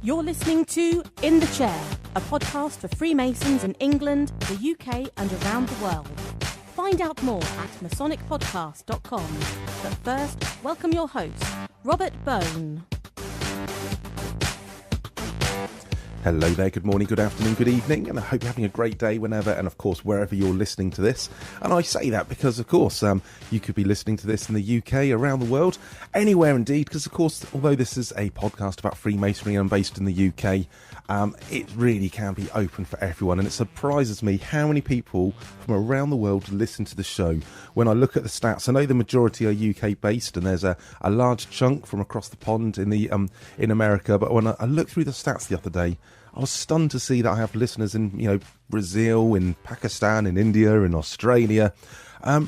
You're listening to In the Chair, a podcast for Freemasons in England, the UK and around the world. Find out more at masonicpodcast.com. But first, welcome your host, Robert Bone. Hello there, good morning, good afternoon, good evening, and I hope you're having a great day whenever and of course wherever you're listening to this. And I say that because of course you could be listening to this in the UK, around the world, anywhere indeed, because of course although this is a podcast about Freemasonry and I'm based in the UK, it really can be open for everyone, and it surprises me how many people from around the world listen to the show. When I look at the stats, I know the majority are UK based and there's a large chunk from across the pond in America, but when I looked through the stats the other day, I was stunned to see that I have listeners in, Brazil, in Pakistan, in India, in Australia.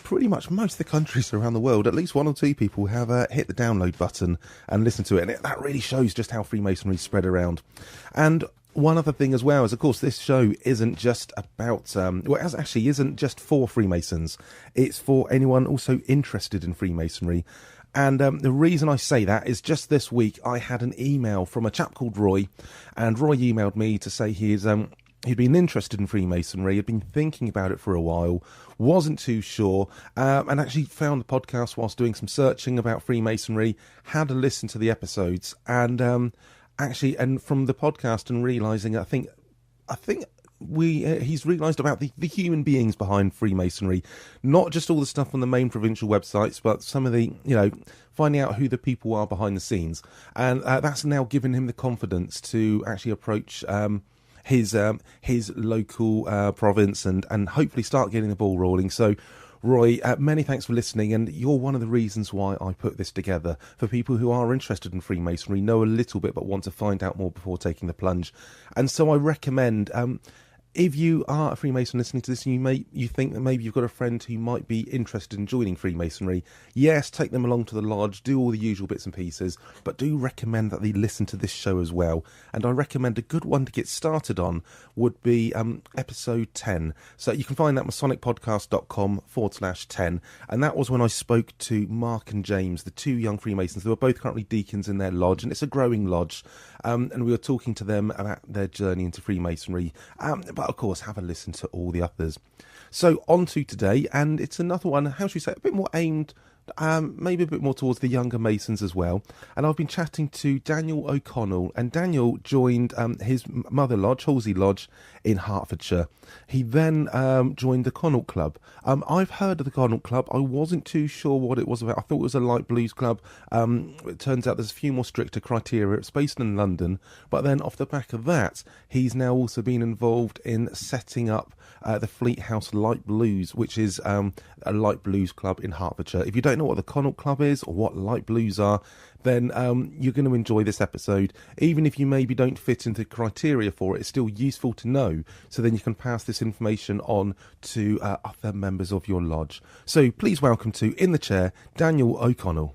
Pretty much most of the countries around the world, at least one or two people have hit the download button and listened to it. And that really shows just how Freemasonry is spread around. And one other thing as well is, of course, this show isn't just about, it actually isn't just for Freemasons. It's for anyone also interested in Freemasonry. And the reason I say that is just this week I had an email from a chap called Roy, and Roy emailed me to say he'd been interested in Freemasonry, had been thinking about it for a while, wasn't too sure, and actually found the podcast whilst doing some searching about Freemasonry, had a listen to the episodes, and and from the podcast and realising, I think he's realised about the human beings behind Freemasonry, not just all the stuff on the main provincial websites, but some of the, finding out who the people are behind the scenes. And that's now given him the confidence to actually approach his local province and hopefully start getting the ball rolling. So Roy, many thanks for listening, and you're one of the reasons why I put this together, for people who are interested in Freemasonry, know a little bit but want to find out more before taking the plunge. And so I recommend, if you are a Freemason listening to this and you think that maybe you've got a friend who might be interested in joining Freemasonry, yes, take them along to the lodge, do all the usual bits and pieces, but do recommend that they listen to this show as well. And I recommend a good one to get started on would be episode 10. So you can find that masonicpodcast.com/10. And that was when I spoke to Mark and James, the two young Freemasons. They were both currently deacons in their lodge, and it's a growing lodge. And we were talking to them about their journey into Freemasonry. But of course, have a listen to all the others. So on to today, and it's another one, how should we say, a bit more aimed, maybe a bit more towards the younger Masons as well. And I've been chatting to Daniel O'Connell, and Daniel joined his mother lodge, Halsey Lodge, in Hertfordshire. He then joined the Connaught Club. I've heard of the Connaught Club. I wasn't too sure what it was about. I thought it was a light blues club. It turns out there's a few more stricter criteria. It's based in London. But then off the back of that, he's now also been involved in setting up the Fleet House Light Blues, which is a light blues club in Hertfordshire. If you don't know what the Connaught Club is or what light blues are, then you're going to enjoy this episode. Even if you maybe don't fit into the criteria for it, it's still useful to know, so then you can pass this information on to other members of your lodge. So please welcome to In the Chair, Daniel O'Connell.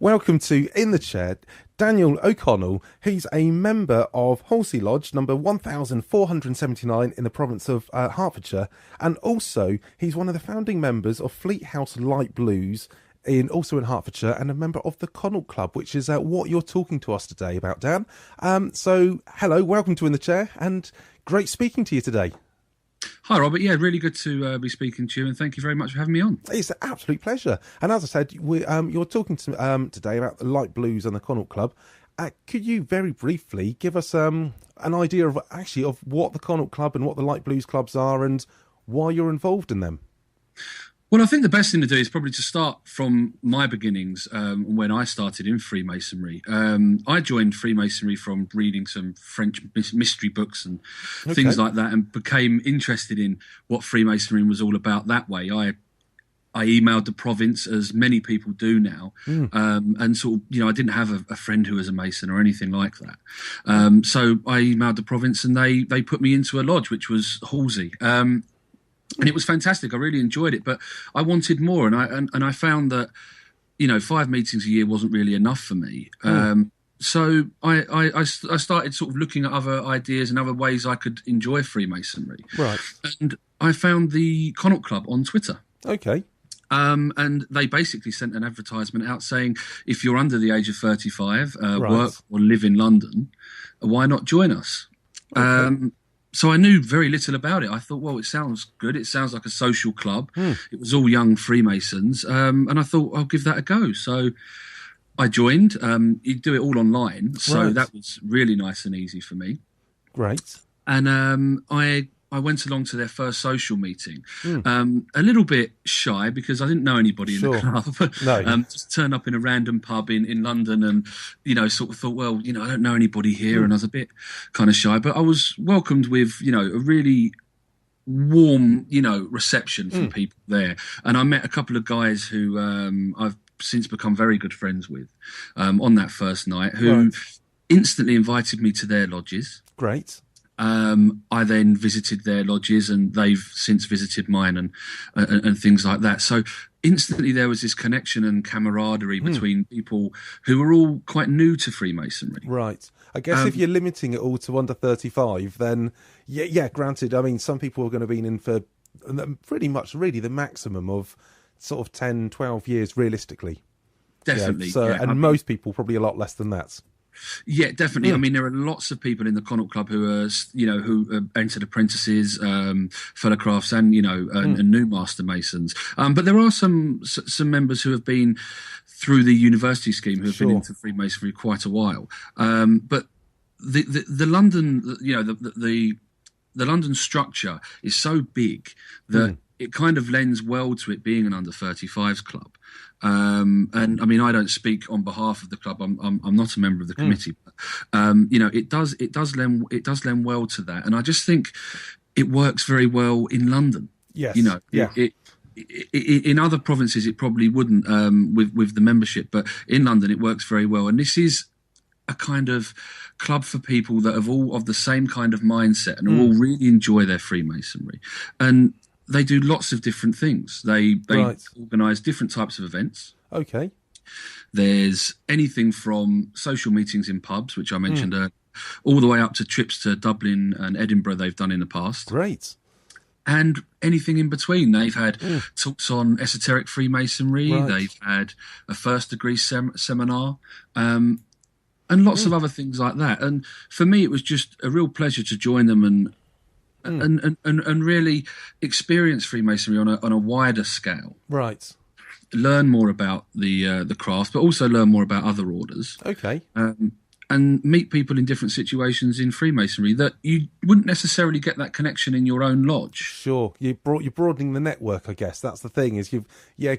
Welcome to In the Chair, Daniel O'Connell. He's a member of Halsey Lodge, number 1479 in the Province of Hertfordshire, and also he's one of the founding members of Fleet House Light Blues, also in Hertfordshire, and a member of the Connaught Club, which is what you're talking to us today about, Dan. So, hello, welcome to In the Chair, and great speaking to you today. Hi, Robert. Yeah, really good to be speaking to you, and thank you very much for having me on. It's an absolute pleasure. And as I said, you're talking to today about the light blues and the Connaught Club. Could you very briefly give us an idea of what the Connaught Club and what the light blues clubs are and why you're involved in them? Well, I think the best thing to do is probably to start from my beginnings, when I started in Freemasonry. I joined Freemasonry from reading some French mystery books and things like that, and became interested in what Freemasonry was all about that way. I emailed the Province, as many people do now, and sort of, I didn't have a friend who was a Mason or anything like that. So I emailed the Province, and they put me into a lodge, which was Halsey. And it was fantastic. I really enjoyed it, but I wanted more. And I found that, 5 meetings a year wasn't really enough for me. So I started sort of looking at other ideas and other ways I could enjoy Freemasonry. Right. And I found the Connaught Club on Twitter. Okay. And they basically sent an advertisement out saying, if you're under the age of 35, Right. work or live in London, why not join us? Okay. So I knew very little about it. I thought, well, it sounds good. It sounds like a social club. It was all young Freemasons. And I thought, I'll give that a go. So I joined. You do it all online. So Right. that was really nice and easy for me. Great. And I went along to their first social meeting, a little bit shy because I didn't know anybody in the club. No. Just turned up in a random pub in London and, sort of thought, well, I don't know anybody here. And I was a bit kind of shy, but I was welcomed with, a really warm, reception from people there. And I met a couple of guys who I've since become very good friends with on that first night, who instantly invited me to their lodges. Great. I then visited their lodges and they've since visited mine and things like that. So instantly there was this connection and camaraderie between people who were all quite new to Freemasonry. Right. I guess if you're limiting it all to under 35, then, yeah, granted, I mean, some people are going to be in for pretty much really the maximum of sort of 10, 12 years realistically. Definitely. Yeah, so, yeah. and most people probably a lot less than that. Yeah, definitely. I mean, there are lots of people in the Connaught Club who are, who entered apprentices, fellow crafts, and and new master masons. But there are some members who have been through the university scheme who have been into Freemasonry quite a while. But the London, the London structure is so big that it kind of lends well to it being an under 35s club. And I mean, I don't speak on behalf of the club. I'm not a member of the committee. But, it does lend well to that. And I just think it works very well in London. Yes. In other provinces, it probably wouldn't with the membership, but in London, it works very well. And this is a kind of club for people that have all of the same kind of mindset and all really enjoy their Freemasonry. And they do lots of different things. They organise different types of events. Okay. There's anything from social meetings in pubs, which I mentioned, all the way up to trips to Dublin and Edinburgh they've done in the past. Great. And anything in between. They've had talks on esoteric Freemasonry. Right. They've had a first degree seminar. And lots of other things like that. And for me, it was just a real pleasure to join them and really experience Freemasonry on a wider scale. Right. Learn more about the craft, but also learn more about other orders. Okay. And meet people in different situations in Freemasonry that you wouldn't necessarily get that connection in your own lodge. Sure, you're broadening the network. I guess that's the thing. Is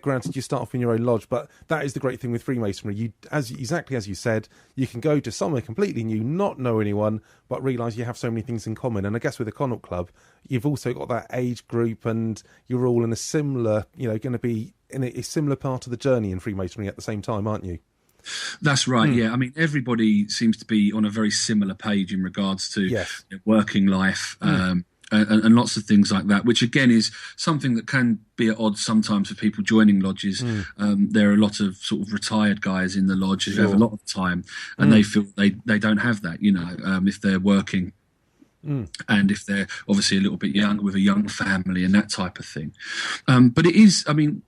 granted, you start off in your own lodge, but that is the great thing with Freemasonry. Exactly as you said, you can go to somewhere completely new, not know anyone, but realise you have so many things in common. And I guess with the Connaught Club, you've also got that age group, and you're all in a similar, going to be in a similar part of the journey in Freemasonry at the same time, aren't you? That's right, yeah. I mean, everybody seems to be on a very similar page in regards to working life and lots of things like that, which again is something that can be at odds sometimes with people joining lodges. There are a lot of sort of retired guys in the lodge who have a lot of time and they feel they don't have that, if they're working. And if they're obviously a little bit young with a young family and that type of thing. But it is, I mean,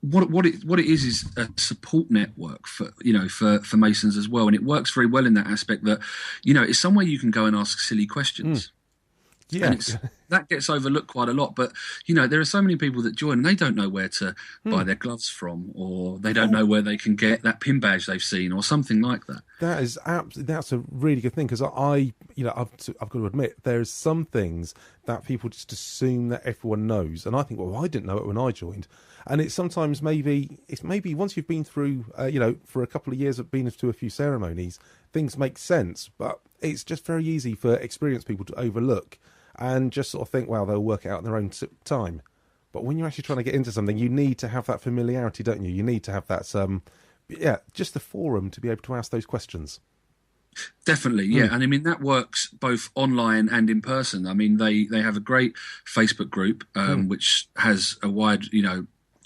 what it is a support network for Masons as well, and it works very well in that aspect that it's somewhere you can go and ask silly questions. Yeah, and that gets overlooked quite a lot. But there are so many people that join and they don't know where to buy their gloves from, or they don't know where they can get that pin badge they've seen, or something like that. That's a really good thing, because I've got to admit there's some things that people just assume that everyone knows, and I think, well, I didn't know it when I joined. And it's sometimes maybe once you've been through, for a couple of years of being to a few ceremonies, things make sense. But it's just very easy for experienced people to overlook and just sort of think, well, they'll work it out in their own time. But when you're actually trying to get into something, you need to have that familiarity, don't you? You need to have that, just the forum to be able to ask those questions. Definitely, yeah. And I mean, that works both online and in person. I mean, they have a great Facebook group, which has a wide,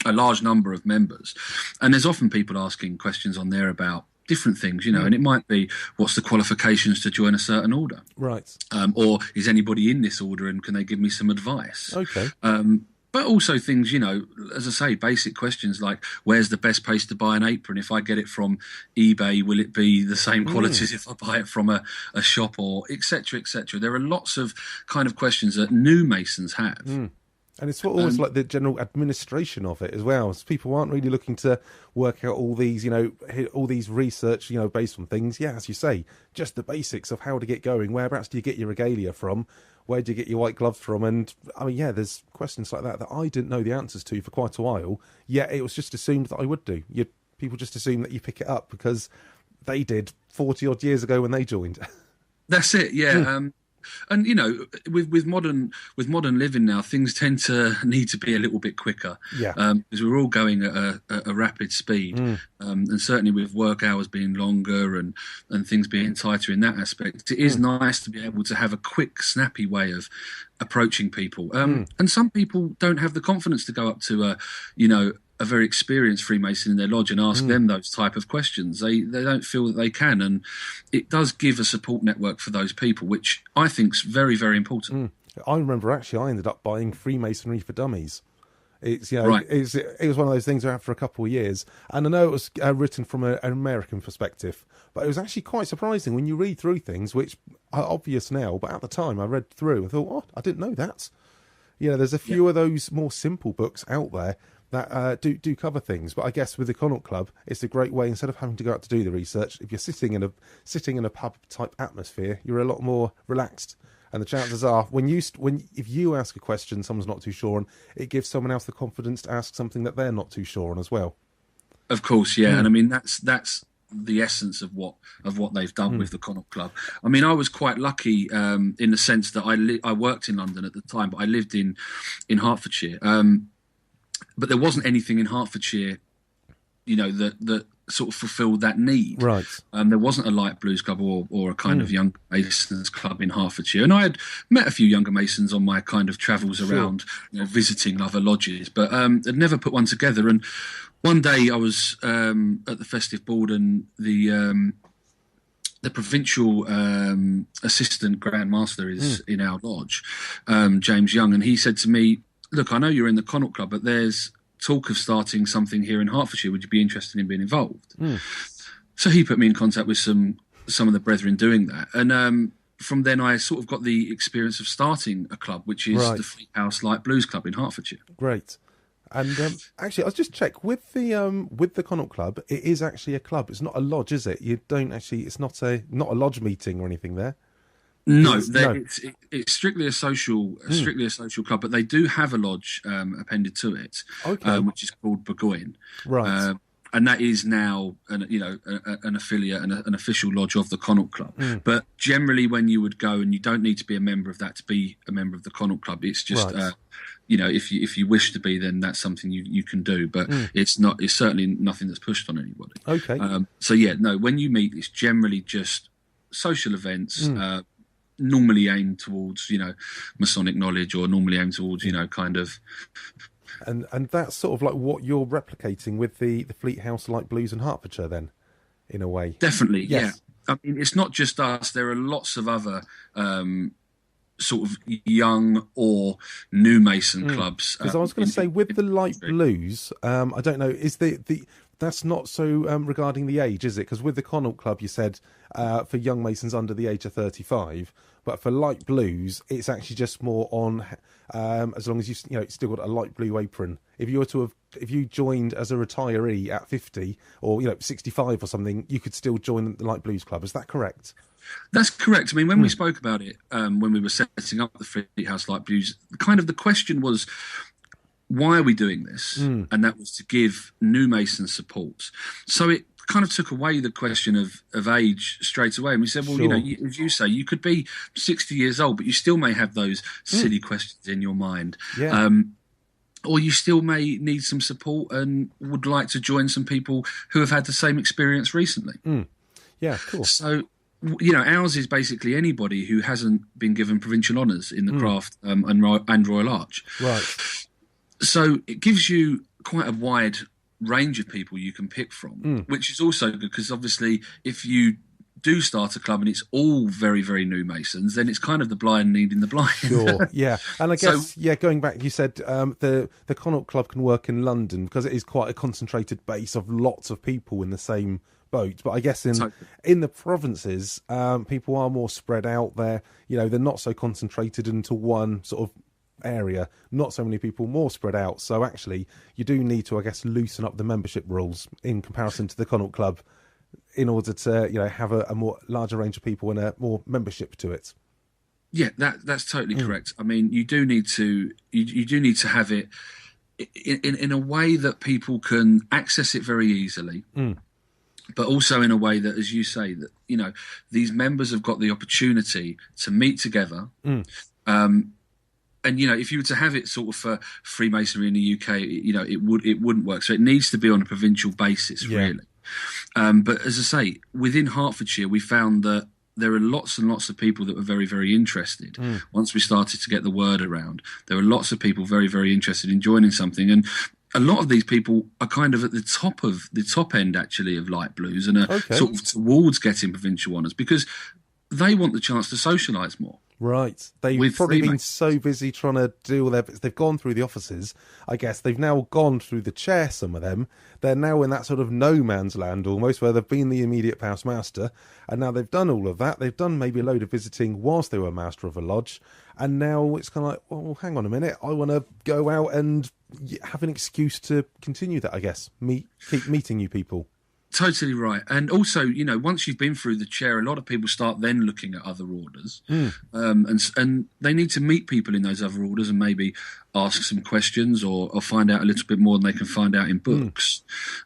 a large number of members. And there's often people asking questions on there about, different things, and it might be, what's the qualifications to join a certain order? Right. Or is anybody in this order and can they give me some advice? Okay. But also things, as I say, basic questions like, where's the best place to buy an apron? If I get it from eBay, will it be the same quality as if I buy it from a shop, or et cetera, et cetera? There are lots of kind of questions that new Masons have. And it's almost like the general administration of it as well. So people aren't really looking to work out all these, all these research, based on things. Yeah, as you say, just the basics of how to get going. Whereabouts do you get your regalia from? Where do you get your white gloves from? And I mean, yeah, there's questions like that I didn't know the answers to for quite a while. Yet it was just assumed that I would do. People just assume that you pick it up because they did 40 odd years ago when they joined. That's it. Yeah. And with modern living now, things tend to need to be a little bit quicker. Yeah. Because we're all going at a rapid speed, and certainly with work hours being longer and things being tighter in that aspect, it is nice to be able to have a quick, snappy way of approaching people. And some people don't have the confidence to go up to a very experienced Freemason in their lodge and ask them those type of questions. They don't feel that they can, and it does give a support network for those people, which I think is very, very important. I remember actually I ended up buying Freemasonry for Dummies. It's Right. it was one of those things after a couple of years, and I know it was written from an American perspective, but it was actually quite surprising when you read through things which are obvious now, but at the time I read through and thought, I didn't know that. There's a few of those more simple books out there that do cover things, but I guess with the Connaught Club, it's a great way, instead of having to go out to do the research, if you're sitting in a pub type atmosphere, you're a lot more relaxed, and the chances are if you ask a question someone's not too sure on, it gives someone else the confidence to ask something that they're not too sure on as well. Of course, yeah, and I mean that's the essence of what they've done with the Connaught Club. I mean, I was quite lucky in the sense that I worked in London at the time, but I lived in Hertfordshire. But there wasn't anything in Hertfordshire, that sort of fulfilled that need. Right. There wasn't a light blues club or a kind of young Masons club in Hertfordshire. And I had met a few younger Masons on my kind of travels around, visiting other lodges, but I'd never put one together. And one day I was at the festive board, and the Provincial assistant Grand Master is in our lodge, James Young, and he said to me, look, I know you're in the Connaught Club, but there's talk of starting something here in Hertfordshire. Would you be interested in being involved? So he put me in contact with some of the brethren doing that. And from then I sort of got the experience of starting a club, which is the Fleet House Light Blues Club in Hertfordshire. Great. And actually, I'll just check with the Connaught Club. It is actually a club. It's not a lodge, is it? You don't actually. It's not a lodge meeting or anything there. No, it's strictly a social club, but they do have a lodge appended to it, which is called Burgoyne, right? And that is now an affiliate and an official lodge of the Connaught Club. But generally, when you would go, and you don't need to be a member of that to be a member of the Connaught Club, it's just if you wish to be, then that's something you can do. But it's certainly nothing that's pushed on anybody. Okay. So yeah, no, when you meet, it's generally just social events. Normally aimed towards, Masonic knowledge, or normally aimed towards, kind of. And that's sort of like what you're replicating with the Fleet House Light Blues in Hertfordshire, then, in a way. Definitely, yes. Yeah. I mean, it's not just us. There are lots of other sort of young or new Mason clubs. Because I was going to say, with the Light Blues, I don't know, is the that's not so regarding the age, is it? Because with the Connaught Club, you said for young Masons under the age of 35, but for light blues, it's actually just more on as long as you still got a light blue apron. If you joined as a retiree at 50 or 65 or something, you could still join the Light Blues Club. Is that correct? That's correct. I mean, when we spoke about it, when we were setting up the Fleet House Light Blues, kind of the question was, why are we doing this? And that was to give new Masons support. So it kind of took away the question of age straight away. And we said, well, sure. As you say, you could be 60 years old, but you still may have those silly questions in your mind. Yeah. Or you still may need some support and would like to join some people who have had the same experience recently. Yeah, cool. So, ours is basically anybody who hasn't been given provincial honours in the craft and Royal Arch. Right. So it gives you quite a wide range of people you can pick from, which is also good because obviously if you do start a club and it's all very, very new Masons, then it's kind of the blind leading the blind. Sure, yeah. And I guess, going back, you said the Connaught Club can work in London because it is quite a concentrated base of lots of people in the same boat. But I guess in the provinces, people are more spread out there. They're not so concentrated into one sort of area, not so many people, more spread out. So actually, you do need to, I guess, loosen up the membership rules in comparison to the Connaught Club, in order to have a more larger range of people and a more membership to it. Yeah, that's totally correct. I mean, you do need to have it in a way that people can access it very easily, but also in a way that, as you say, that these members have got the opportunity to meet together. And if you were to have it sort of for Freemasonry in the UK, it wouldn't work. So it needs to be on a provincial basis, really. But as I say, within Hertfordshire, we found that there are lots and lots of people that were very, very interested. Once we started to get the word around, there were lots of people very, very interested in joining something. And a lot of these people are kind of at the top end, actually, of light blues and are sort of towards getting provincial honours because they want the chance to socialise more. Right. They've probably been so busy trying to do all their bits. They've gone through the offices. I guess they've now gone through the chair, some of them. They're now in that sort of no man's land almost, where they've been the immediate past master. And now they've done all of that. They've done maybe a load of visiting whilst they were master of a lodge. And now it's kind of like, well, hang on a minute. I want to go out and have an excuse to continue that, I guess. Keep meeting new people. Totally right. And also, once you've been through the chair, a lot of people start then looking at other orders. And they need to meet people in those other orders and maybe ask some questions or find out a little bit more than they can find out in books.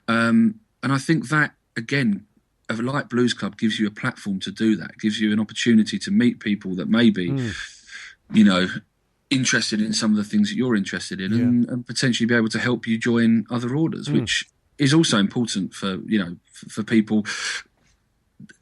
And I think that, again, a light blues club gives you a platform to do that. It gives you an opportunity to meet people that may be, interested in some of the things that you're interested in and potentially be able to help you join other orders, which is also important for people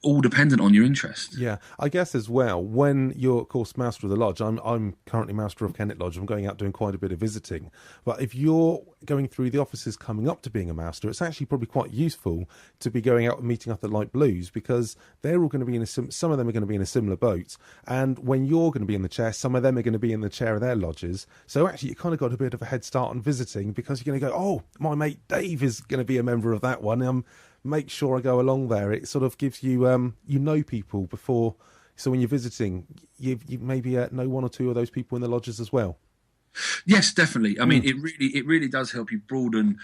all dependent on your interest. Yeah, I guess as well, when you're, of course, master of the lodge, I'm currently master of Connaught Lodge. I'm going out doing quite a bit of visiting. But if you're going through the offices coming up to being a master, it's actually probably quite useful to be going out and meeting up at Light Blues because they're all going to be some of them are going to be in a similar boat. And when you're going to be in the chair, some of them are going to be in the chair of their lodges. So actually, you kind of got a bit of a head start on visiting because you're going to go, oh, my mate Dave is going to be a member of that one. Make sure I go along there. It sort of gives you, people before. So when you're visiting, you maybe know one or two of those people in the lodges as well. Yes, definitely. I mean, it really does help you broaden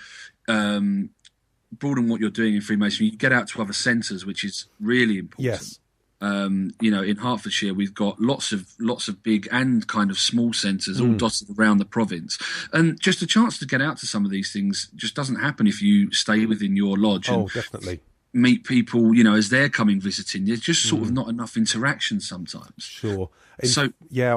what you're doing in Freemasonry. You get out to other centres, which is really important. Yes. In Hertfordshire, we've got lots of big and kind of small centres all dotted around the province, and just a chance to get out to some of these things just doesn't happen if you stay within your lodge. Oh, definitely. Meet people, as they're coming visiting. There's just sort of not enough interaction sometimes. Sure. I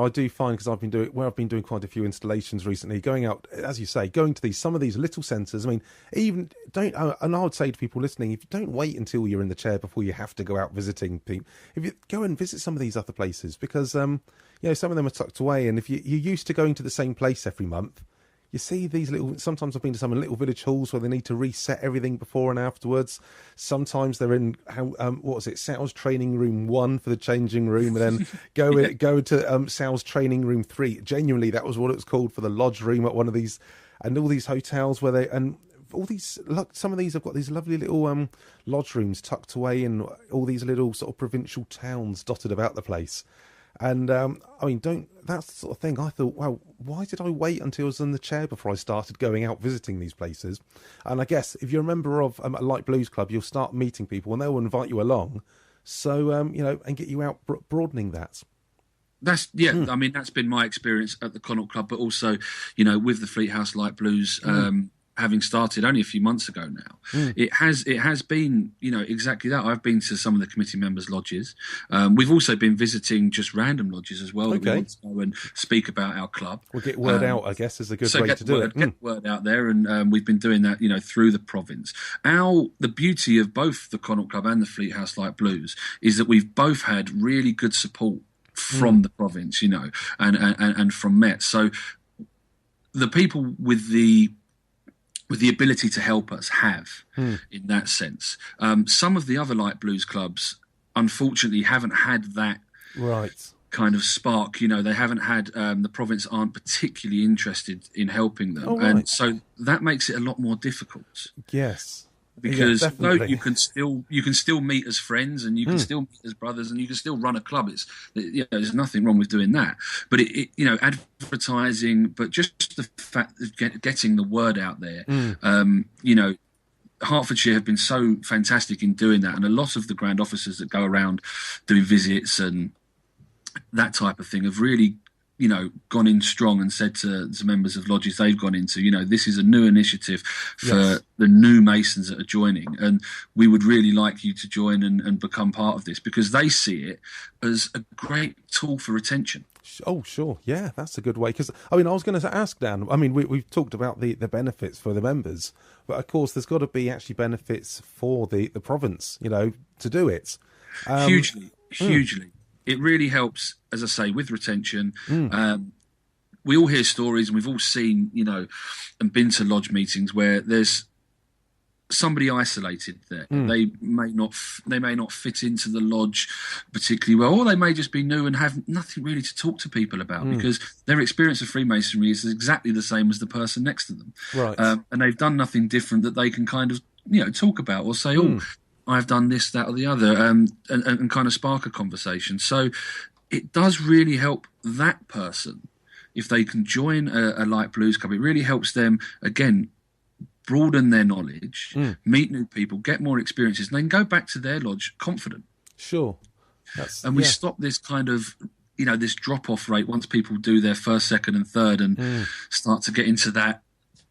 do find, because I've been doing quite a few installations recently, going out, as you say, going to some of these little centres. I mean, and I would say to people listening, if you don't wait until you're in the chair before you have to go out visiting people, if you go and visit some of these other places, because some of them are tucked away, and if you're used to going to the same place every month, you see these sometimes I've been to some little village halls where they need to reset everything before and afterwards. Sometimes they're in, Sal's Training Room 1 for the changing room, and then go to Sal's Training Room 3. Genuinely, that was what it was called, for the lodge room at one of these, and all these hotels where some of these have got these lovely little lodge rooms tucked away in all these little sort of provincial towns dotted about the place. And that's the sort of thing. I thought, well, why did I wait until I was in the chair before I started going out visiting these places? And I guess if you're a member of a Light Blues Club, you'll start meeting people and they'll invite you along. So, and get you out, broadening that. That's been my experience at the Connaught Club, but also, with the Fleet House Light Blues, having started only a few months ago now, it has been exactly that. I've been to some of the committee members' lodges. We've also been visiting just random lodges as well. Okay. That we want to go and speak about our club. We'll get word out, I guess, is a good way to do it. Get word out there, and we've been doing that, through the province. The beauty of both the Connaught Club and the Fleet House Light Blues is that we've both had really good support from the province, and from Met. So the people with the with the ability to help us have in that sense. Some of the other light blues clubs, unfortunately, haven't had that Right. kind of spark. They haven't had, the province aren't particularly interested in helping them. Oh, right. And so that makes it a lot more difficult. Yes. Because yeah, though definitely. you can still meet as friends, and you can still meet as brothers, and you can still run a club. There's nothing wrong with doing that. But advertising, but just the fact of getting the word out there. Hertfordshire have been so fantastic in doing that, and a lot of the grand officers that go around doing visits and that type of thing have really gone in strong and said to members of lodges they've gone into, this is a new initiative for the new Masons that are joining, and we would really like you to join and become part of this, because they see it as a great tool for retention. Oh, sure. Yeah, that's a good way. Because, I was going to ask, Dan, we've talked about the benefits for the members, but of course there's got to be actually benefits for the province, to do it. Hugely. It really helps, as I say, with retention. We all hear stories, and we've all seen, and been to lodge meetings where there's somebody isolated there. They may not fit into the lodge particularly well, or they may just be new and have nothing really to talk to people about, because their experience of Freemasonry is exactly the same as the person next to them. Right. And they've done nothing different that they can kind of, talk about or say, I've done this, that, or the other, and kind of spark a conversation. So it does really help that person if they can join a light blues club. It really helps them, again, broaden their knowledge, meet new people, get more experiences, and then go back to their lodge confident. Sure. And we stop this kind of, this drop-off rate once people do their first, second, and third, and start to get into that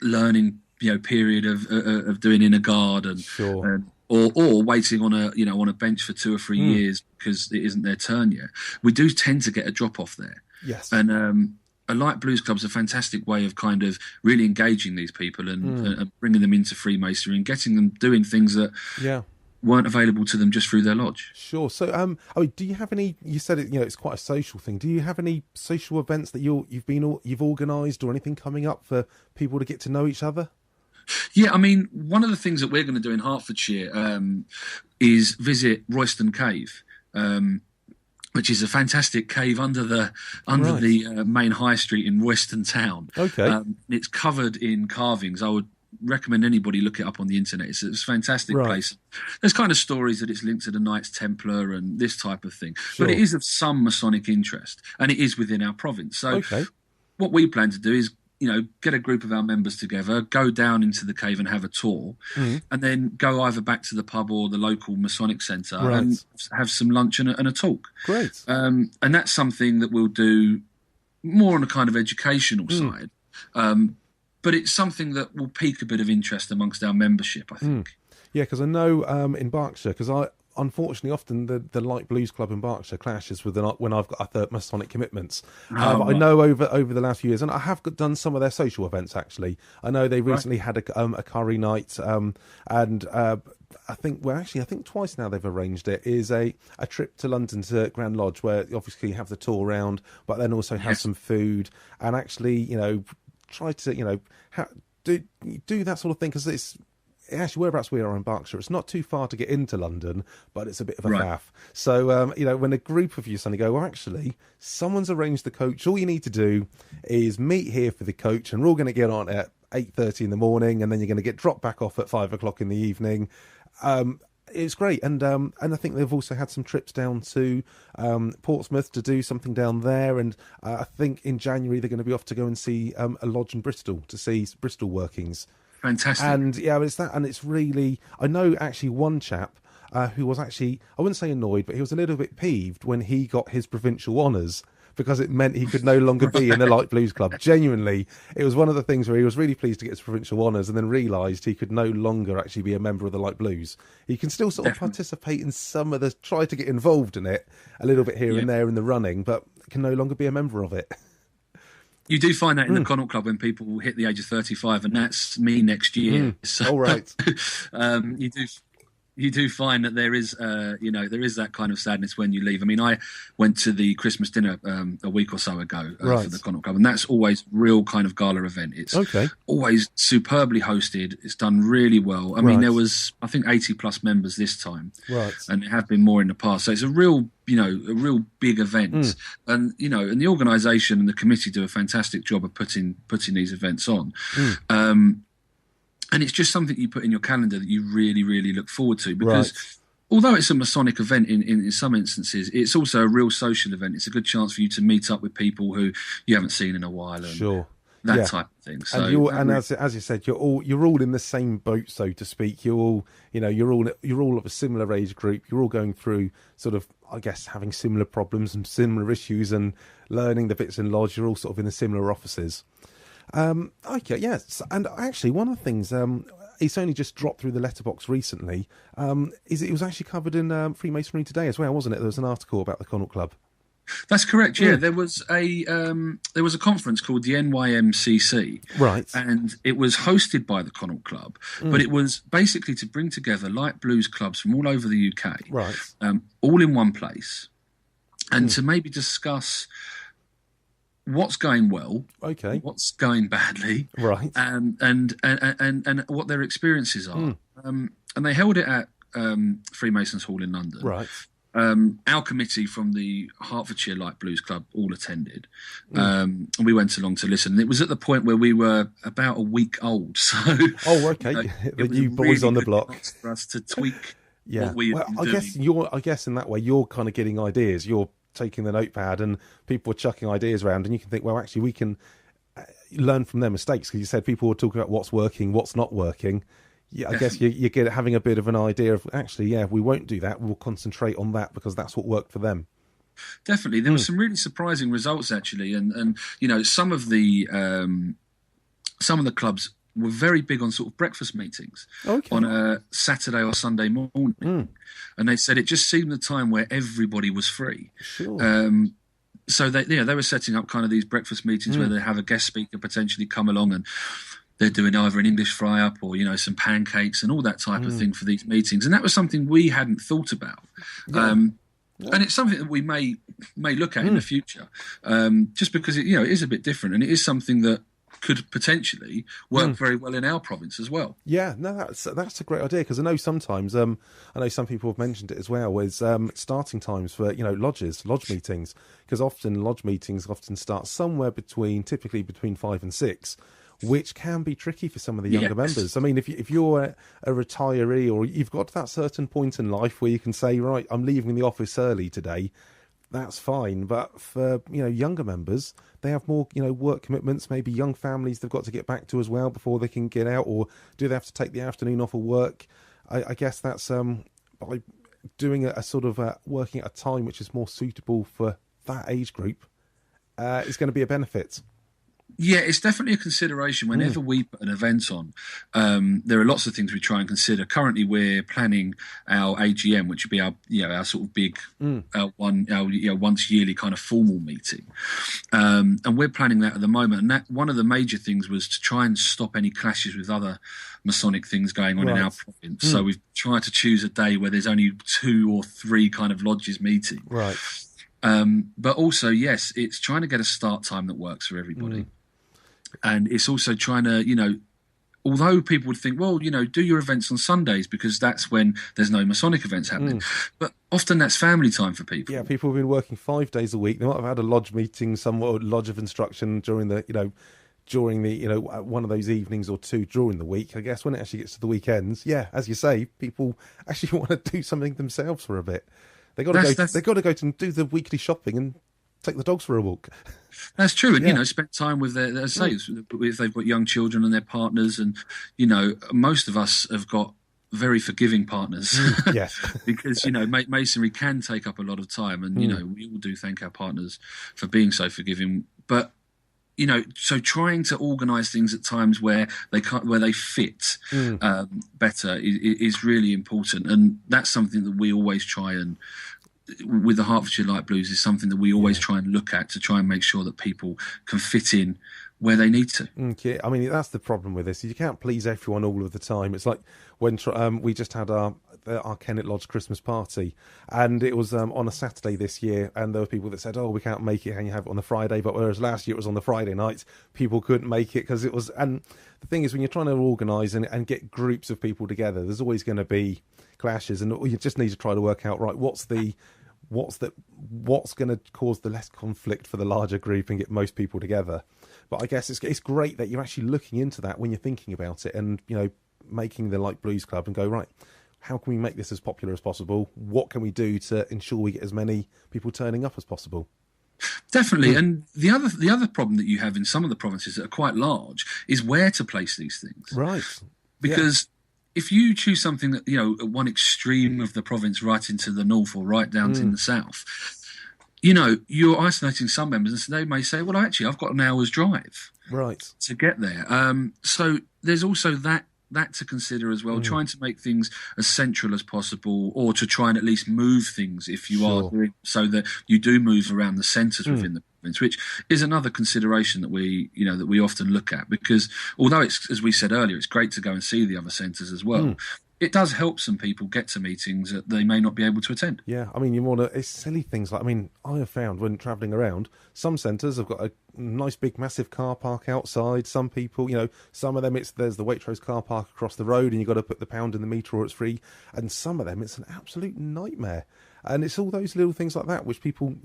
learning, period of doing inner guard and. Sure. Or waiting on a bench for 2 or 3 years because it isn't their turn yet. We do tend to get a drop off there. Yes. And a light blues club's a fantastic way of kind of really engaging these people and bringing them into Freemasonry and getting them doing things that weren't available to them just through their lodge. Sure. So, do you have any? You said it. It's quite a social thing. Do you have any social events that you've organised or anything coming up for people to get to know each other? Yeah, one of the things that we're going to do in Hertfordshire is visit Royston Cave, which is a fantastic cave under the main high street in Royston town. Okay, it's covered in carvings. I would recommend anybody look it up on the internet. It's a fantastic place. There's kind of stories that it's linked to the Knights Templar and this type of thing, but it is of some Masonic interest, and it is within our province. So what we plan to do is, get a group of our members together, go down into the cave and have a tour, and then go either back to the pub or the local Masonic Centre and have some lunch and a talk. Great. And that's something that we'll do more on a kind of educational side. But it's something that will pique a bit of interest amongst our membership, I think. Yeah, because I know in Berkshire, because unfortunately, often the Light Blues Club in Berkshire clashes with when I've got other Masonic commitments. I know over the last few years, and I have done some of their social events, actually. I know they recently had a curry night, and I think twice now they've arranged it, is a trip to London to Grand Lodge, where obviously you have the tour around, but then also have some food, and actually, try to, do that sort of thing, because it's... Actually, whereabouts we are in Berkshire, it's not too far to get into London, but it's a bit of a faff. So, when a group of you suddenly go, well, actually, someone's arranged the coach. All you need to do is meet here for the coach, and we're all going to get on at 8:30 in the morning, and then you're going to get dropped back off at 5 o'clock in the evening. It's great, and I think they've also had some trips down to Portsmouth to do something down there, and I think in January they're going to be off to go and see a lodge in Bristol to see Bristol workings. Fantastic. And it's that, and it's really, I know actually one chap who was actually, I wouldn't say annoyed, but he was a little bit peeved when he got his provincial honours, because it meant he could no longer be in the Light Blues Club. Genuinely, it was one of the things where he was really pleased to get his provincial honours, and then realised he could no longer actually be a member of the Light Blues. He can still sort of participate in some of the, try to get involved in it a little bit here and there in the running, but can no longer be a member of it. You do find that in the Connaught Club when people hit the age of 35, and that's me next year. So, all right. you do find that there is, there is that kind of sadness when you leave. I mean, I went to the Christmas dinner a week or so ago for the Connaught Club, and that's always real kind of gala event. It's always superbly hosted. It's done really well. I mean, there was, I think, 80 plus members this time, and there have been more in the past. So it's a real big event, and and the organisation and the committee do a fantastic job of putting these events on. And it's just something you put in your calendar that you really, really look forward to, because although it's a Masonic event in some instances, it's also a real social event. It's a good chance for you to meet up with people who you haven't seen in a while, and that type of thing. So, and as you said, you're all in the same boat, so to speak. You're all of a similar age group. You're all going through sort of, I guess, having similar problems and similar issues and learning the bits in lodge. You're all sort of in the similar offices. Okay, yes, and actually one of the things it's only just dropped through the letterbox recently. Is it was actually covered in Freemasonry Today as well, wasn't it? There was an article about the Connaught Club. That's correct. Yeah, there was a conference called the NYMCC, and it was hosted by the Connaught Club, but it was basically to bring together light blues clubs from all over the UK, all in one place, and to maybe discuss what's going well, what's going badly, and what their experiences are. And they held it at Freemasons Hall in London. Our committee from the Hertfordshire Light Blues Club all attended, and we went along to listen. And it was at the point where we were about a week old, so the new boys on the block for us to tweak. What we I guess in that way you're kind of getting ideas. You're taking the notepad and people are chucking ideas around, and you can think, well, actually we can learn from their mistakes, because you said people were talking about what's working, what's not working. I guess you get having a bit of an idea of, actually, we won't do that, we'll concentrate on that because that's what worked for them. Definitely. There were some really surprising results, actually, and some of the clubs were very big on sort of breakfast meetings on a Saturday or Sunday morning. And they said it just seemed the time where everybody was free. So they were setting up kind of these breakfast meetings where they have a guest speaker potentially come along, and they're doing either an English fry-up or, some pancakes and all that type of thing for these meetings. And that was something we hadn't thought about. And it's something that we may look at in the future, just because it is a bit different, and it is something that could potentially work very well in our province as well. Yeah, no, that's a great idea, because I know sometimes, I know some people have mentioned it as well, is starting times for, lodge meetings, because often lodge meetings start somewhere typically between 5 and 6, which can be tricky for some of the younger members. I mean, if you're a retiree, or you've got to that certain point in life where you can say, right, I'm leaving the office early today, that's fine. But for younger members, they have more work commitments, maybe young families they've got to get back to as well before they can get out, or do they have to take the afternoon off of work? I guess that's by doing a sort of working at a time which is more suitable for that age group is going to be a benefit. Yeah, it's definitely a consideration whenever we put an event on. There are lots of things we try and consider. Currently, we're planning our AGM, which would be our sort of big once yearly kind of formal meeting, and we're planning that at the moment. And that one of the major things was to try and stop any clashes with other Masonic things going on in our province. So we've tried to choose a day where there's only 2 or 3 kind of lodges meeting. But also, yes, it's trying to get a start time that works for everybody. And it's also trying to, although people would think, well, do your events on Sundays because that's when there's no Masonic events happening. But often that's family time for people. Yeah, people have been working 5 days a week. They might have had a lodge meeting, somewhat lodge of instruction during the one of those evenings or 2 during the week. I guess when it actually gets to the weekends, as you say, people actually want to do something themselves for a bit. They got to go to do the weekly shopping and take the dogs for a walk. That's true, and spend time with their if they've got young children and their partners, and most of us have got very forgiving partners. Because masonry can take up a lot of time, and we all do thank our partners for being so forgiving. But so trying to organise things at times where they fit better is really important, and that's something that we always try and. With the Hertfordshire Light Blues is something that we always try and look at to try and make sure that people can fit in where they need to. Okay. I mean, that's the problem with this. You can't please everyone all of the time. It's like when we just had our Connaught Lodge Christmas party, and it was on a Saturday this year, and there were people that said, "Oh, we can't make it, and you have it on the Friday." But whereas last year it was on the Friday night, people couldn't make it because it was. And the thing is, when you're trying to organise and get groups of people together, there's always going to be clashes, and you just need to try to work out, right, what's going to cause the less conflict for the larger group and get most people together. But I guess it's great that you're actually looking into that when you're thinking about it, and making the Light Blues Club and go, right, how can we make this as popular as possible? What can we do to ensure we get as many people turning up as possible? Definitely. And the other problem that you have in some of the provinces that are quite large is where to place these things. Right. Because if you choose something that, at one extreme of the province right into the north or right down in the south, you're isolating some members, and they may say, well, actually, I've got an hour's drive to get there. So there's also that to consider as well, trying to make things as central as possible, or to try and at least move things if you are doing, so that you do move around the centres within the province, which is another consideration that we often look at, because although it's, as we said earlier, it's great to go and see the other centres as well. It does help some people get to meetings that they may not be able to attend. Yeah, I mean, it's silly things like, I have found when travelling around, some centres have got a nice big massive car park outside. Some people, some of them there's the Waitrose car park across the road and you've got to put the pound in the meter or it's free. And some of them, it's an absolute nightmare. And it's all those little things like that which people,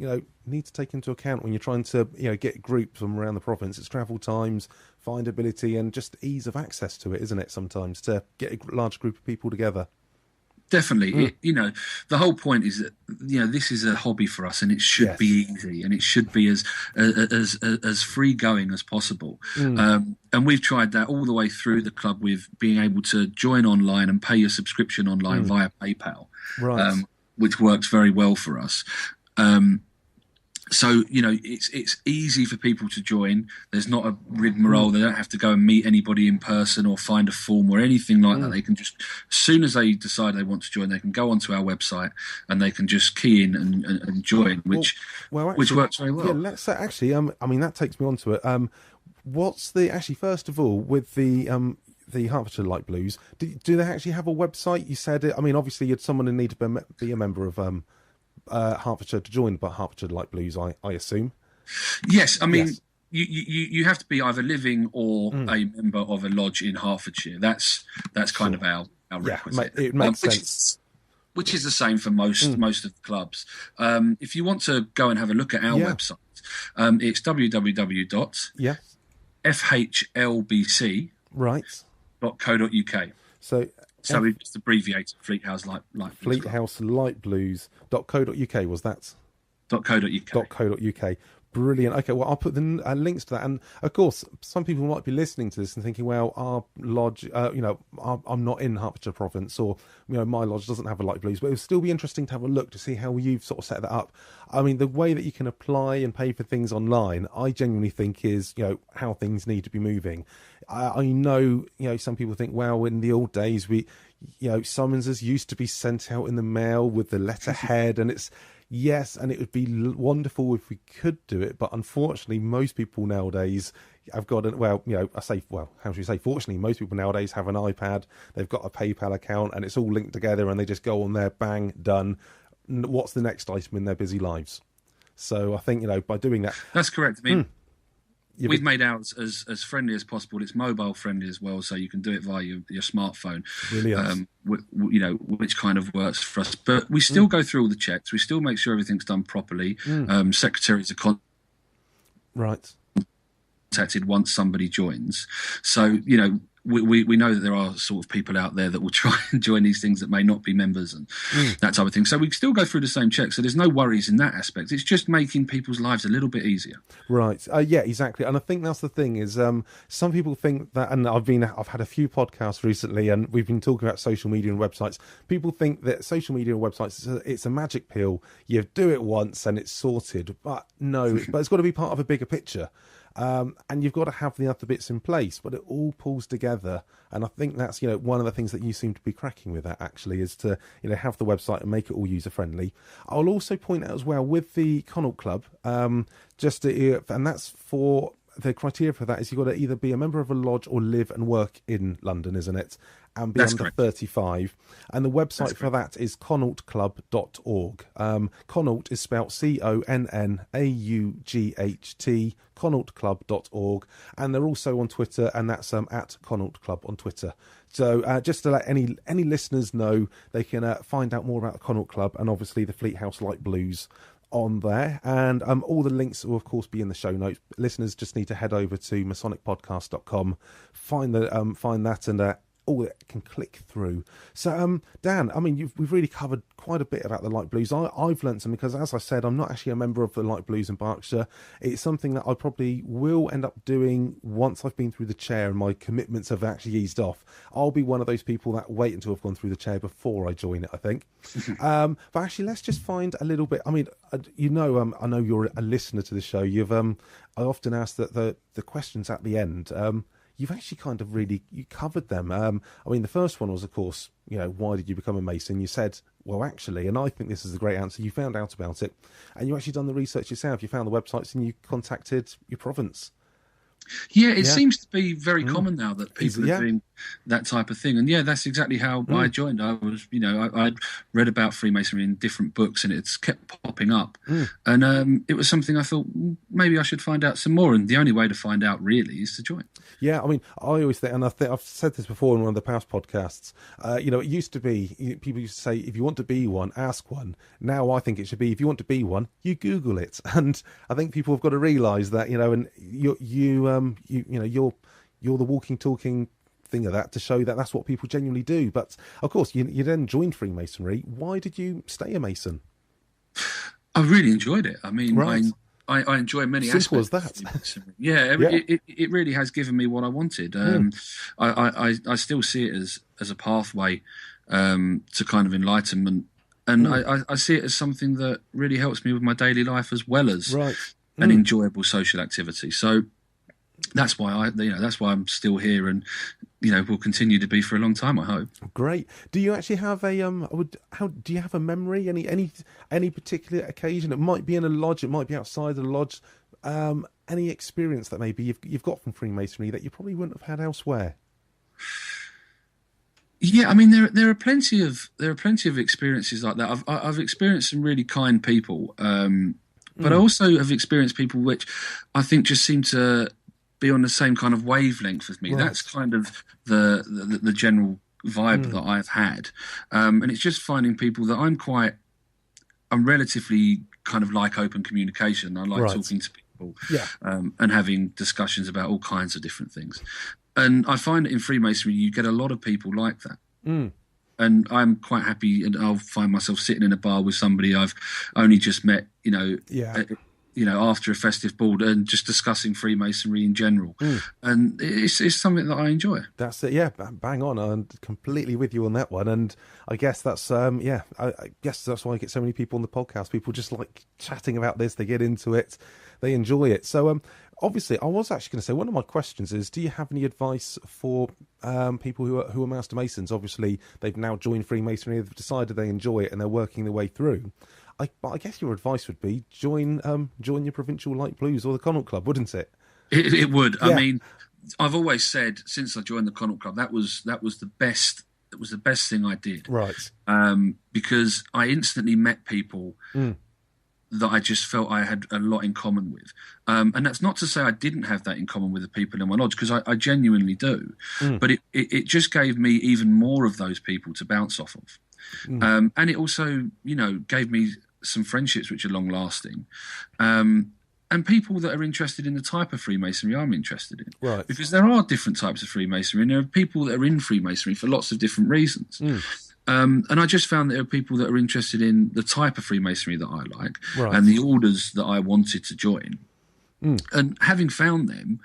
need to take into account when you're trying to, get groups from around the province. It's travel times, findability, and just ease of access to it, isn't it, sometimes, to get a large group of people together. Definitely. The whole point is that, this is a hobby for us, and it should be easy, and it should be as free going as possible. And we've tried that all the way through the club with being able to join online and pay your subscription online via PayPal, which works very well for us. So, it's easy for people to join. There's not a rigmarole. They don't have to go and meet anybody in person or find a form or anything like that. They can just, as soon as they decide they want to join, they can go onto our website and they can just key in and join, which works very well. Yeah, let's actually, that takes me on to it. What's first of all, with the Hertfordshire Light Blues, do they actually have a website? You said it. Obviously you'd someone who need to be a member of Hertfordshire to join, but Hertfordshire Light Blues, I assume. Yes, you have to be either living or a member of a lodge in Hertfordshire. That's kind of our requisite. It makes sense. Which is the same for most of the clubs. If you want to go and have a look at our website, it's www.fhlbc.co.uk. So we just abbreviated Fleet House Light Blues. FleetHouseLightBlues.co.uk, was that? .co.uk. Brilliant. Okay, well, I'll put the links to that. And, of course, some people might be listening to this and thinking, well, our lodge, I'm not in Hertfordshire Province, or, my lodge doesn't have a Light Blues, but it would still be interesting to have a look to see how you've sort of set that up. The way that you can apply and pay for things online, I genuinely think is, how things need to be moving. I know, some people think, well, in the old days, summonses used to be sent out in the mail with the letterhead, and it's, yes, and it would be wonderful if we could do it, but unfortunately, most people nowadays have got fortunately, most people nowadays have an iPad, they've got a PayPal account, and it's all linked together, and they just go on there, bang, done. What's the next item in their busy lives? So I think, by doing that... That's correct. We've made ours as friendly as possible. It's mobile friendly as well, so you can do it via your smartphone. Brilliant. Which kind of works for us. But we still go through all the checks. We still make sure everything's done properly. Secretaries are contacted once somebody joins. So, we know that there are sort of people out there that will try and join these things that may not be members and that type of thing. So we still go through the same checks. So there's no worries in that aspect. It's just making people's lives a little bit easier. Right. Yeah, exactly. And I think that's the thing is some people think that, and I've had a few podcasts recently and we've been talking about social media and websites. People think that social media and websites, it's a magic pill. You do it once and it's sorted. But no, but it's got to be part of a bigger picture. And you've got to have the other bits in place, but it all pulls together. And I think that's, one of the things that you seem to be cracking with that actually is to, have the website and make it all user friendly. I'll also point out as well with the Connaught Club, and that's for the criteria for that is you've got to either be a member of a lodge or live and work in London, isn't it? And be That's under correct. 35. And the website for that is connaughtclub.org. Connaught is spelled CONNAUGHT, connaughtclub.org. And they're also on Twitter, and that's at Connaught Club on Twitter. So just to let any listeners know, they can find out more about the Connaught Club and obviously the Fleet House Light Blues on there, and all the links will of course be in the show notes. Listeners just need to head over to masonicpodcast.com, find that, and all it can click through. So Dan, I mean, we've really covered quite a bit about the Light Blues. I've learnt some, because as I said, I'm not actually a member of the Light Blues in Berkshire. It's something that I probably will end up doing once I've been through the chair and my commitments have actually eased off. I'll be one of those people that wait until I've gone through the chair before I join it, I think. But actually, let's just find a little bit. I mean, I know you're a listener to the show. I often ask that the questions at the end. You've actually kind of you covered them. I mean, the first one was, of course, why did you become a Mason? You said, well, actually, and I think this is a great answer, you found out about it, and you actually done the research yourself. You found the websites and you contacted your province. Yeah, it seems to be very common now that people are doing that type of thing. And that's exactly how I joined. I was, I'd read about Freemasonry in different books and it's kept popping up. And it was something I thought, maybe I should find out some more. And the only way to find out really is to join. Yeah, I mean, I always think, and I've said this before in one of the past podcasts, it used to be, people used to say, if you want to be one, ask one. Now I think it should be, if you want to be one, you Google it. And I think people have got to realise that, and you're the walking, talking thing of that to show that that's what people genuinely do. But of course, you then joined Freemasonry. Why did you stay a Mason? I really enjoyed it. I mean, right. I enjoy many Simple aspects. As that. It really has given me what I wanted. I still see it as a pathway to kind of enlightenment, and I see it as something that really helps me with my daily life as well as an enjoyable social activity. So that's why that's why I'm still here, and will continue to be for a long time, I hope. Great. Do you actually have do you have a memory? Any particular occasion? It might be in a lodge, it might be outside the lodge. Any experience that maybe you've got from Freemasonry that you probably wouldn't have had elsewhere? Yeah, I mean there are plenty of experiences like that. I've experienced some really kind people, but I also have experienced people which I think just seem to be on the same kind of wavelength with me. Right. That's kind of the general vibe that I've had, and it's just finding people that I'm relatively kind of like open communication. I like talking to people, and having discussions about all kinds of different things. And I find that in Freemasonry you get a lot of people like that. And I'm quite happy, and I'll find myself sitting in a bar with somebody I've only just met, after a festive ball, and just discussing Freemasonry in general. And it's something that I enjoy. That's it. Yeah, bang on. I'm completely with you on that one. And I guess that's I guess that's why I get so many people on the podcast. People just like chatting about this. They get into it. They enjoy it. So obviously, I was actually going to say, one of my questions is, do you have any advice for people who are Master Masons? Obviously, they've now joined Freemasonry. They've decided they enjoy it and they're working their way through. But I guess your advice would be join your Provincial Light Blues or the Connaught Club, wouldn't it? It would. Yeah. I mean, I've always said since I joined the Connaught Club that was the best. It was the best thing I did. Right. Because I instantly met people that I just felt I had a lot in common with. And that's not to say I didn't have that in common with the people in my lodge, because I genuinely do. But it just gave me even more of those people to bounce off of. And it also, gave me some friendships which are long-lasting, and people that are interested in the type of Freemasonry I'm interested in. Right. Because there are different types of Freemasonry, and there are people that are in Freemasonry for lots of different reasons. And I just found that there are people that are interested in the type of Freemasonry that I like, and the orders that I wanted to join. And having found them,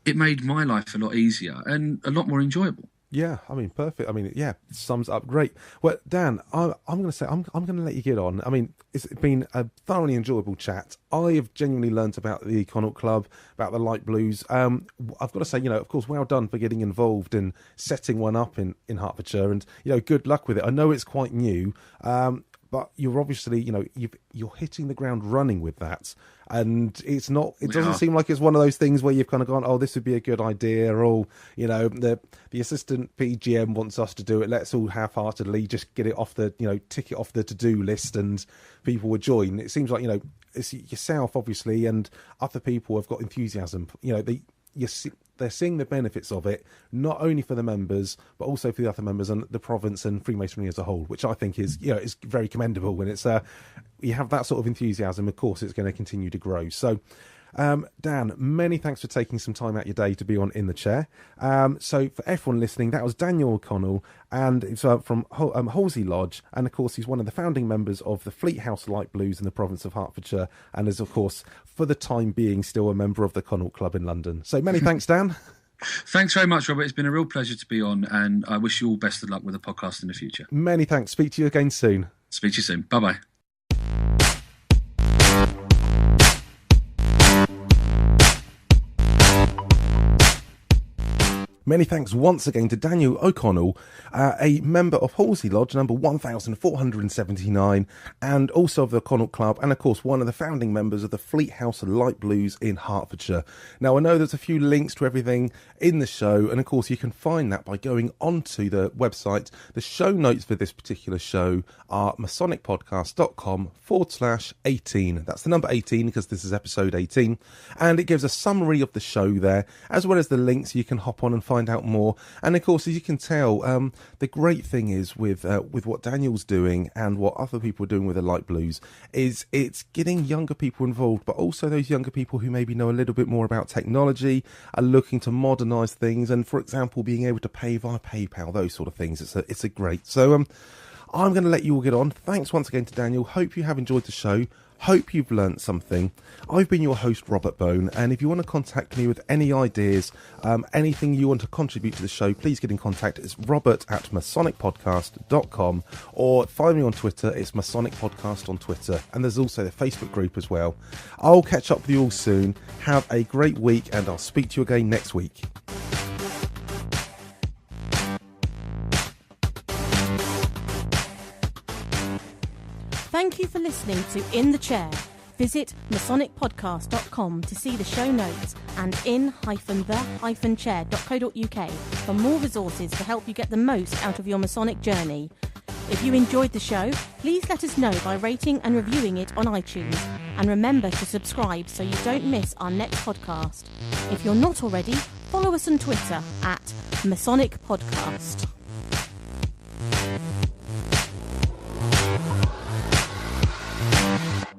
it made my life a lot easier and a lot more enjoyable. Yeah, I mean, perfect. I mean, yeah, sums up great. Well, Dan, I'm going to say, I'm going to let you get on. I mean, it's been a thoroughly enjoyable chat. I have genuinely learnt about the Connaught Club, about the Light Blues. I've got to say, of course, well done for getting involved in setting one up in Hertfordshire, and, good luck with it. I know it's quite new, but you're obviously, you're hitting the ground running with that. And it doesn't seem like it's one of those things where you've kind of gone, oh, this would be a good idea, or, the assistant PGM wants us to do it. Let's all half-heartedly just get it off the, tick it off the to-do list and people would join. It seems like, it's yourself, obviously, and other people have got enthusiasm. They're seeing the benefits of it, not only for the members, but also for the other members and the province and Freemasonry as a whole, which I think is very commendable. When it's you have that sort of enthusiasm, of course, it's going to continue to grow. So, Dan, many thanks for taking some time out your day to be on In the Chair. So for everyone listening, that was Daniel O'Connell, and it's from Halsey Lodge, and of course he's one of the founding members of the Fleet House Light Blues in the Province of Hertfordshire, and is of course for the time being still a member of the Connaught Club in London. So many thanks, Dan. Thanks very much, Robert. It's been a real pleasure to be on, and I wish you all best of luck with the podcast in the future. Many thanks. Speak to you again soon. Speak to you soon. Bye-bye. Many thanks once again to Daniel O'Connell, a member of Halsey Lodge, number 1479, and also of the Connaught Club, and of course one of the founding members of the Fleet House Light Blues in Hertfordshire. Now, I know there's a few links to everything in the show, and of course you can find that by going onto the website. The show notes for this particular show are masonicpodcast.com/18. That's the number 18 because this is episode 18, and it gives a summary of the show there, as well as the links you can hop on and find out more. And of course, as you can tell, the great thing is with what Daniel's doing and what other people are doing with the light blues is it's getting younger people involved, but also those younger people who maybe know a little bit more about technology, are looking to modernise things, and for example being able to pay via PayPal, those sort of things. It's a great. So I'm going to let you all get on. Thanks once again to Daniel. Hope you have enjoyed the show. Hope you've learnt something. I've been your host, Robert Bone, and if you want to contact me with any ideas, anything you want to contribute to the show, please get in contact. It's robert@masonicpodcast.com, or find me on Twitter. It's Masonic Podcast on Twitter, and there's also the Facebook group as well. I'll catch up with you all soon. Have a great week, and I'll speak to you again next week. Thank you for listening to In the Chair. Visit masonicpodcast.com to see the show notes and in-the-chair.co.uk for more resources to help you get the most out of your Masonic journey. If you enjoyed the show, please let us know by rating and reviewing it on iTunes. And remember to subscribe so you don't miss our next podcast. If you're not already, follow us on Twitter @Masonic Podcast.